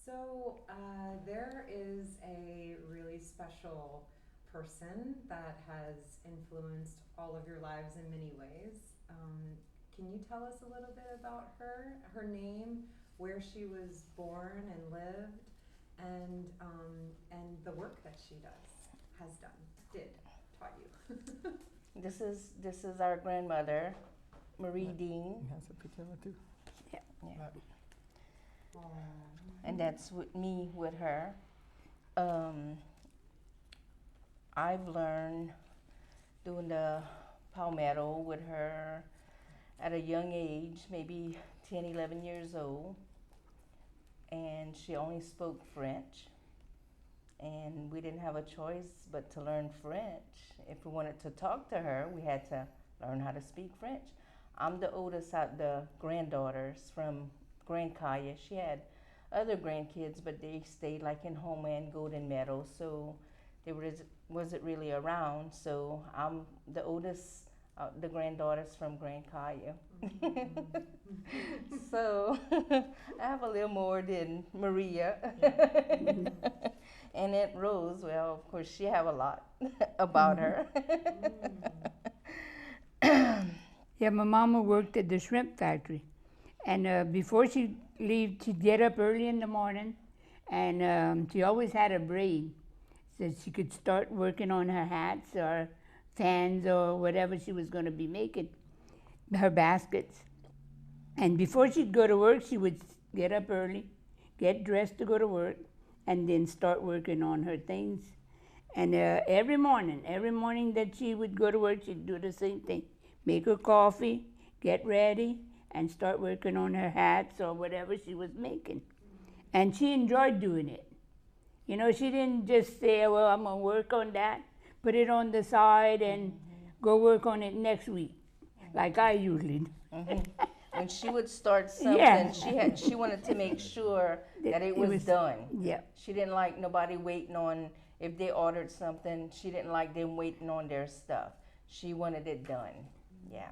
So there is a really special person that has influenced all of your lives in many ways. Can you tell us a little bit about her name, where she was born and lived, and the work that she taught you? This is our grandmother, Marie Dean. He has a picture of it too. Yeah, yeah. Aw. And that's with me with her. Um, I've learned doing the palmetto with her at a young age, maybe 10, 11 years old. And she only spoke French. And we didn't have a choice but to learn French. If we wanted to talk to her, we had to learn how to speak French. I'm the oldest out the granddaughters from Grand Kaya. She had other grandkids, but they stayed like in Homeland, Golden Meadow, so they wasn't really around. So I'm the oldest, the granddaughters from Grand Kaya. So I have a little more than Maria. And Aunt Rose, well, of course, she have a lot about her. Yeah, my mama worked at the shrimp factory. And before she'd leave, she'd get up early in the morning, and she always had a braid so she could start working on her hats or fans or whatever she was going to be making, her baskets. And before she'd go to work, she would get up early, get dressed to go to work, and then start working on her things. And every morning that she would go to work, she'd do the same thing. Make her coffee, get ready, and start working on her hats or whatever she was making. And she enjoyed doing it. You know, she didn't just say, well, I'm going to work on that, put it on the side, and go work on it next week, like I usually do. When she would start something, Yeah. she wanted to make sure that it was done. Yeah. She didn't like nobody waiting on, if they ordered something, she didn't like them waiting on their stuff. She wanted it done. Yeah.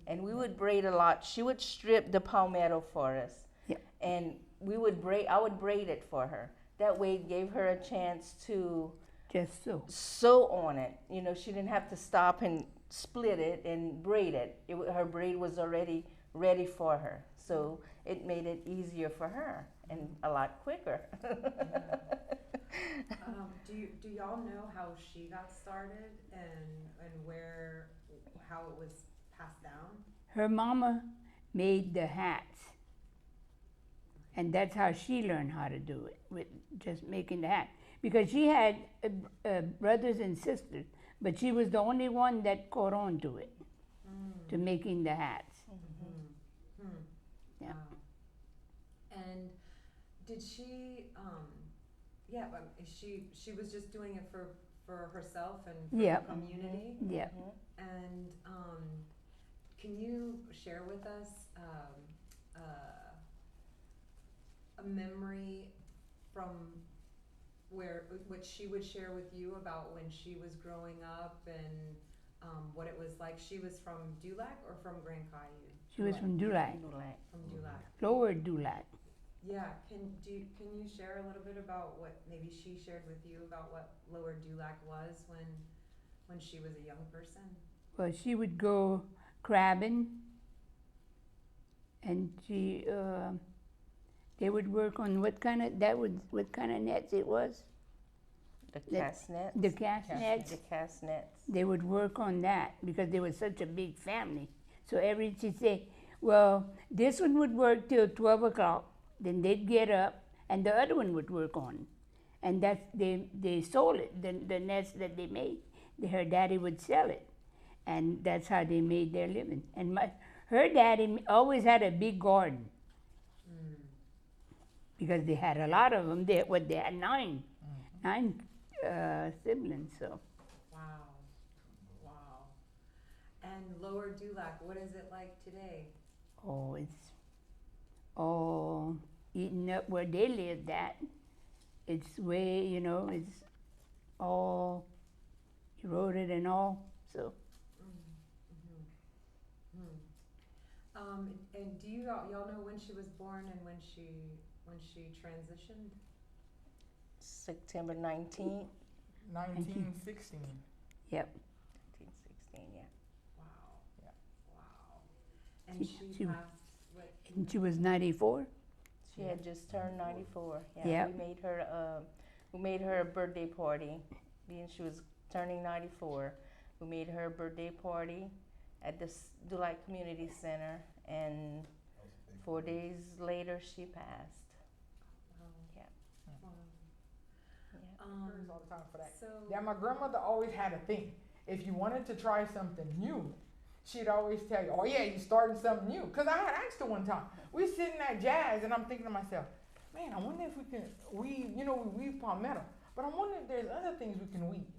And we would braid a lot. She would strip the palmetto for us. Yep. And I would braid it for her. That way it gave her a chance to Just so. sew on it. You know, she didn't have to stop and split it and braid it. Her braid was already ready for her. So it made it easier for her and a lot quicker. Do y'all know how she got started and how it was passed down? Her mama made the hats, and that's how she learned how to do it, with just making the hat. Because she had brothers and sisters, but she was the only one that caught on to it, to making the hats. Yeah. Wow. And did she? She was just doing it for herself and for Yep. the community. Yeah. And can you share with us a memory from what she would share with you about when she was growing up and what it was like? She was from Dulac or from Grand Caillou? She was from Dulac, From Dulac. Lower Dulac. Yeah, can you share a little bit about what maybe she shared with you about what Lower Dulac was when she was a young person? Well, she would go crabbing, and they would work on what kind of nets it was. The cast nets. The cast nets. The cast nets. They would work on that because they were such a big family. So she'd say, well, this one would work till 12 o'clock. Then they'd get up, and the other one would work on. And they sold it, the nets that they made. Her daddy would sell it. And that's how they made their living. And her daddy always had a big garden. Because they had a lot of them. They had nine siblings. So. Wow. And Lower Dulac, what is it like today? Oh, it's all eaten up where they lived at. It's way, it's all eroded and all. So. And do y'all know when she was born and when she when she transitioned? September 19th, 1916. Yep. 1916, yeah. Wow. Yeah. Wow. And She- she passed, what? And she was 94. She had just turned 94. Yeah, Yep. we made her a birthday party, being she was turning 94. We made her a birthday party at the Dulac Community Center, and 4 days later she passed. Wow. Yeah. Wow. Yeah. Hers all the time for that. So, Yeah, my grandmother always had a thing. If you wanted to try something new, she'd always tell you, "Oh yeah, you starting something new." Cause I had asked her one time. We was sitting at jazz, and I'm thinking to myself, "Man, I wonder if we can weave. You know, we weave palmetto, but I wonder if there's other things we can weave."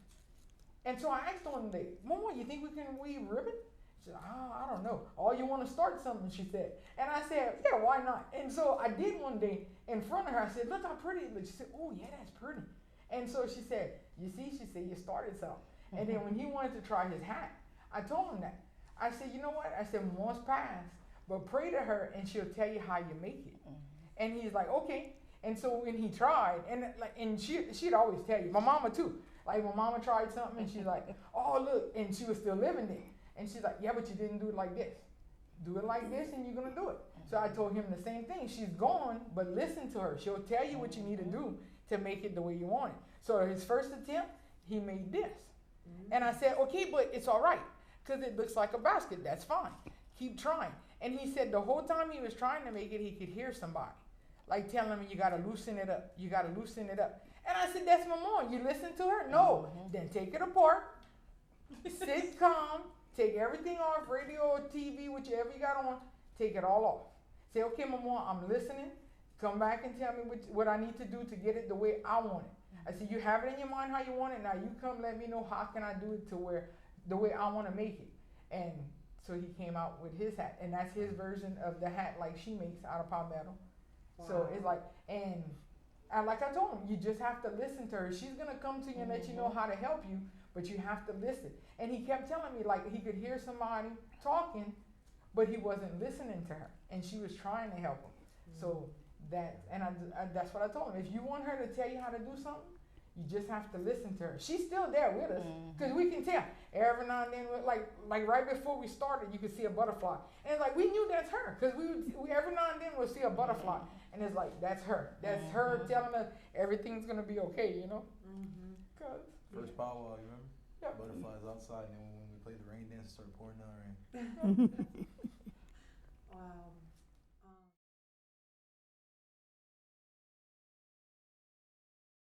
And so I asked her one day, "Mama, you think we can weave ribbon?" She said, "Oh, I don't know. Oh, you want to start something?" She said. And I said, "Yeah, why not?" And so I did one day in front of her. I said, "Look how pretty it looks." She said, "Oh yeah, that's pretty." And so she said, "You see," she said, "you started something." And then when he wanted to try his hat, I told him that. I said, "You know what?" I said, "Mom's passed, but pray to her and she'll tell you how you make it." And he's like, "Okay." And so when he tried, and she'd always tell you, my mama too. Like my mama tried something and she's like, "Oh look," and she was still living there. And she's like, "Yeah, but you didn't do it like this. Do it like this and you're gonna do it." So I told him the same thing. She's gone, but listen to her. She'll tell you what you need to do to make it the way you want it. So his first attempt, he made this. And I said, "Okay, but it's all right, because it looks like a basket. That's fine. Keep trying." And he said the whole time he was trying to make it, he could hear somebody, like telling him, "You got to loosen it up. You got to loosen it up." And I said, "That's my mom. You listen to her?" "No." "Then take it apart. Sit calm. Take everything off, radio or TV, whichever you got on. Take it all off. Say, 'Okay, mama, I'm listening. Come back and tell me what I need to do to get it the way I want it.'" I said, "You have it in your mind how you want it. Now you come let me know how can I do it to where the way I want to make it." And so he came out with his hat, and that's his version of the hat like she makes out of palmetto. So Wow. it's like, and like I told him, you just have to listen to her. She's gonna come to you and let you know how to help you, but you have to listen. And he kept telling me like he could hear somebody talking, but he wasn't listening to her, and she was trying to help him. So that's what I told him. If you want her to tell you how to do something, you just have to listen to her. She's still there with us, because we can tell. Every now and then, like right before we started, you could see a butterfly, and it's like we knew that's her, because we every now and then we'll see a butterfly, and it's like that's her. That's her telling us everything's gonna be okay, you know. Cause First powwow, you remember? Yep. Butterflies outside, and then when we played the rain dance, it started pouring down rain.